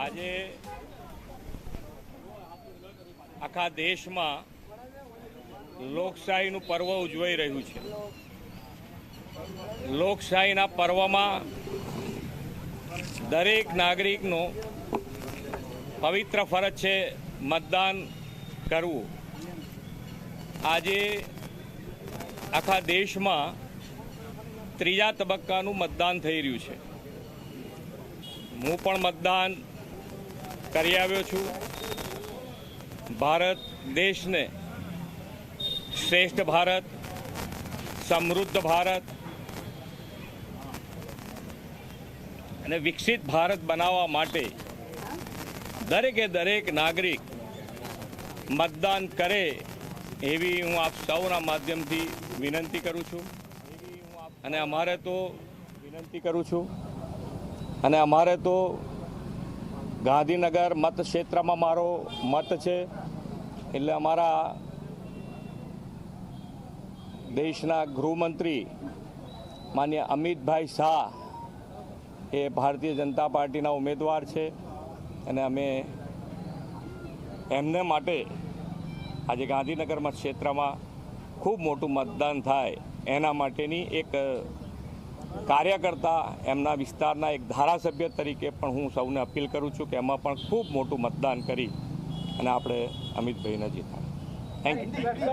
આજે આખા દેશમાં લોકશાહીનું પર્વ ઉજવાઈ રહ્યું છે। લોકશાહીના પર્વમાં દરેક નાગરિકનો પવિત્ર ફરજ છે મતદાન કરવું। આજે આખા દેશમાં ત્રીજા તબક્કાનું મતદાન થઈ રહ્યું છે। હું પણ મતદાન કરી આવ્યો છું। ભારત દેશને શ્રેષ્ઠ ભારત, સમૃદ્ધ ભારત અને વિકસિત ભારત બનાવવા માટે દરેક નાગરિક મતદાન કરે એવી હું આપ સૌના માધ્યમથી વિનંતી કરું છું। અને અમારે તો ગાંધીનગર મતક્ષેત્રમાં મારો મત છે, એટલે અમારા દેશના ગૃહમંત્રી માનનીય અમિતભાઈ શાહ એ ભારતીય જનતા પાર્ટીના ઉમેદવાર છે અને અમે એમને માટે આજે ગાંધીનગર મતક્ષેત્રમાં ખૂબ મોટું મતદાન થાય એના માટેની એક કાર્યકર્તા, એમના વિસ્તારના એક ધારાસભ્ય તરીકે પણ હું સૌને અપીલ કરું છું કે એમાં પણ ખૂબ મોટું મતદાન કરી અને આપણે અમિતભાઈને જીતાડીએ। Thank you.